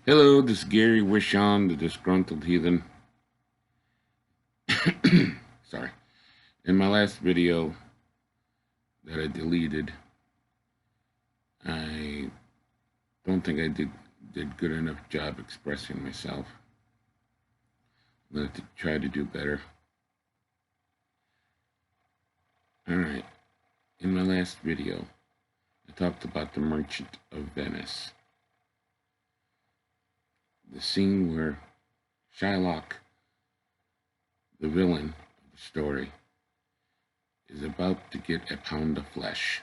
Hello, this is Gary Wishon, the disgruntled heathen. Sorry. In my last video that I deleted, I don't think I did good enough job expressing myself. I'm going to try to do better. Alright, in my last video, I talked about the Merchant of Venice. The scene where Shylock, the villain of the story, is about to get a pound of flesh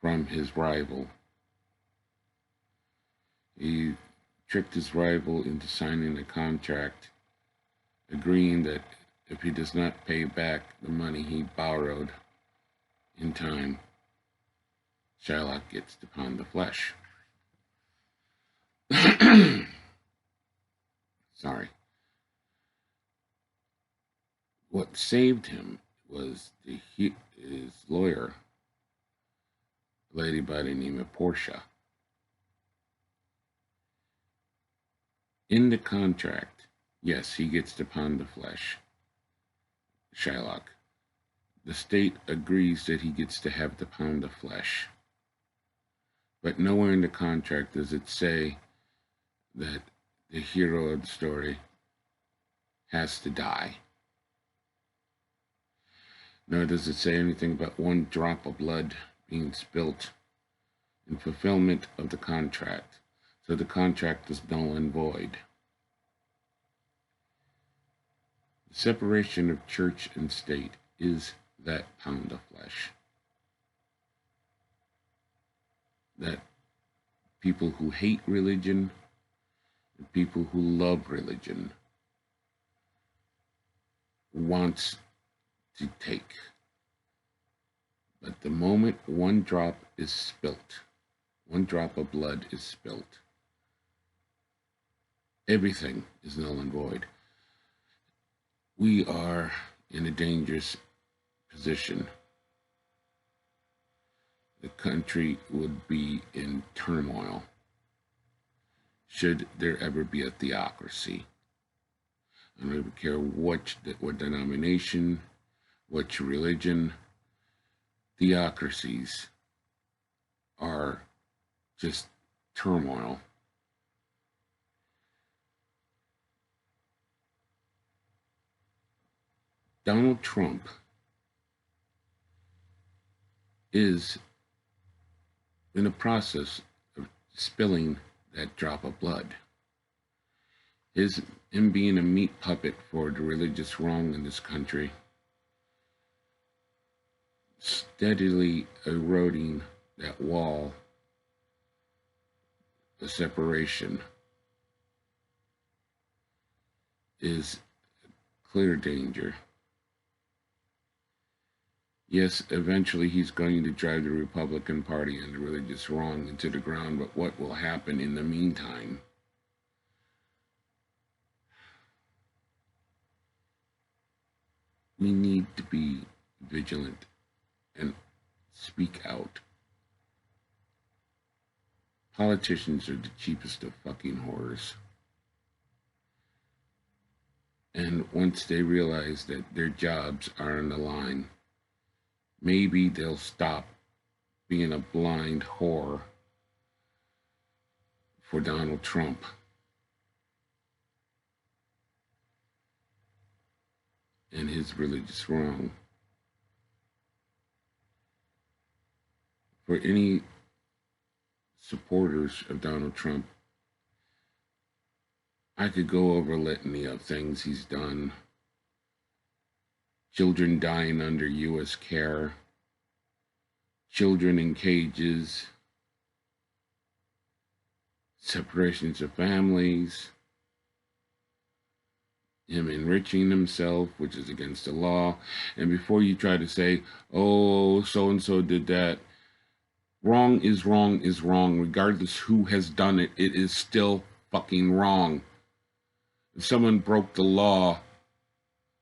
from his rival. He tricked his rival into signing a contract, agreeing that if he does not pay back the money he borrowed in time, Shylock gets to pound the flesh. Sorry. What saved him was his lawyer, a lady by the name of Portia. In the contract, yes, he gets to pound the flesh, Shylock. The state agrees that he gets to have the pound of flesh. But nowhere in the contract does it say that the hero of the story has to die. Nor does it say anything about one drop of blood being spilt in fulfillment of the contract. So the contract is null and void. The separation of church and state is that pound of flesh. That people who hate religion and people who love religion wants to take. But the moment one drop is spilt, one drop of blood is spilt, everything is null and void. We are in a dangerous position. The country would be in turmoil should there ever be a theocracy. I don't even care what denomination, what religion. Theocracies are just turmoil. Donald Trump is in the process of spilling that drop of blood. Him being a meat puppet for the religious wrong in this country, steadily eroding that wall, the separation, is clear danger. Yes, eventually he's going to drive the Republican Party and the religious wrong into the ground, but what will happen in the meantime? We need to be vigilant and speak out. Politicians are the cheapest of fucking whores. And once they realize that their jobs are on the line, maybe they'll stop being a blind whore for Donald Trump. And his religious wrong. For any supporters of Donald Trump, I could go over a litany of things he's done. Children dying under U.S. care, children in cages, separations of families, him enriching himself, which is against the law. And before you try to say, oh, so-and-so did that, wrong is wrong is wrong, regardless who has done it, it is still fucking wrong. If someone broke the law,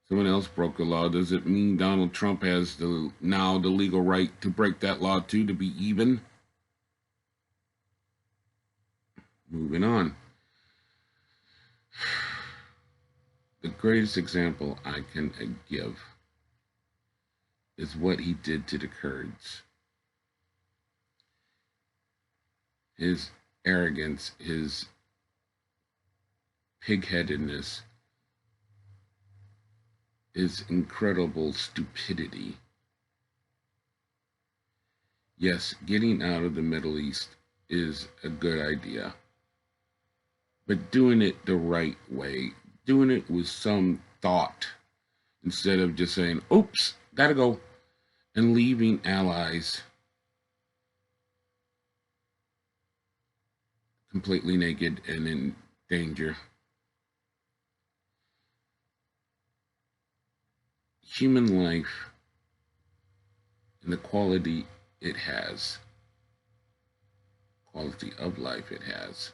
someone else broke the law, does it mean Donald Trump has now the legal right to break that law too, to be even? Moving on. The greatest example I can give is what he did to the Kurds. His arrogance, his pig-headedness, his incredible stupidity. Yes, getting out of the Middle East is a good idea, but doing it the right way, doing it with some thought, instead of just saying, oops, gotta go, and leaving allies completely naked and in danger. Human life and the quality of life it has,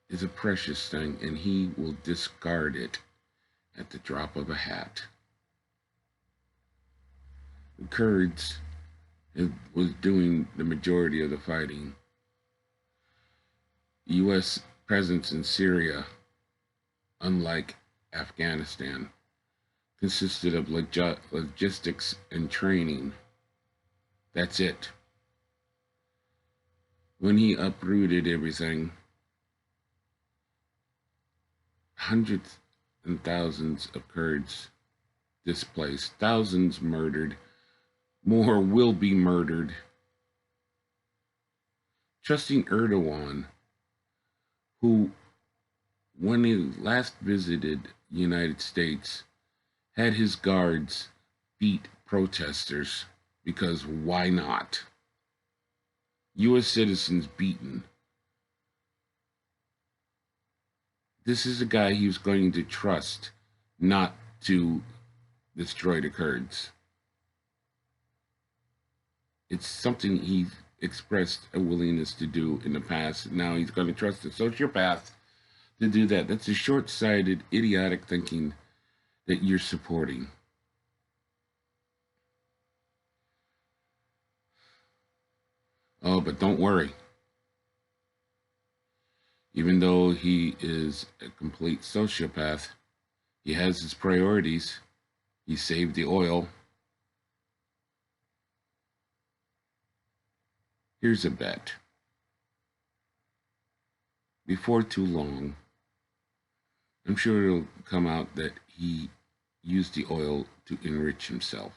is a precious thing, and he will discard it at the drop of a hat. The Kurds was doing the majority of the fighting. The U.S. presence in Syria, unlike Afghanistan, consisted of logistics and training. That's it. When he uprooted everything, hundreds and thousands of Kurds displaced, thousands murdered, more will be murdered. Trusting Erdogan, who, when he last visited the United States, had his guards beat protesters, because why not? U.S. citizens beaten. This is a guy he was going to trust not to destroy the Kurds. It's something he expressed a willingness to do in the past. Now he's going to trust a sociopath to do that. That's a short-sighted, idiotic thinking that you're supporting. Oh, but don't worry. Even though he is a complete sociopath, he has his priorities. He saved the oil. Here's a bet. Before too long, I'm sure it'll come out that he used the oil to enrich himself.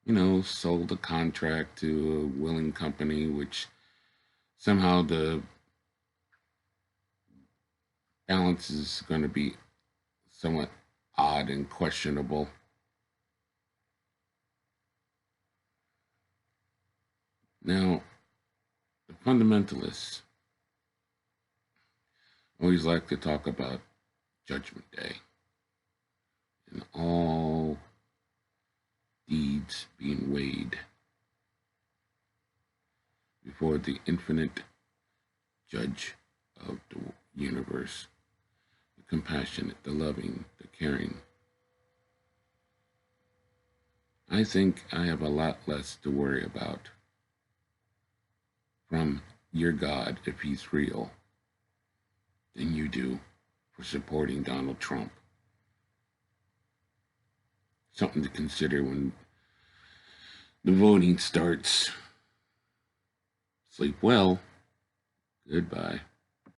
You know, sold a contract to a willing company, which somehow the balance is going to be somewhat odd and questionable. Now, the fundamentalists always like to talk about Judgment Day and all deeds being weighed before the infinite judge of the universe, the compassionate, the loving, the caring. I think I have a lot less to worry about from your God, if he's real, than you do for supporting Donald Trump. Something to consider when the voting starts. Sleep well. Goodbye.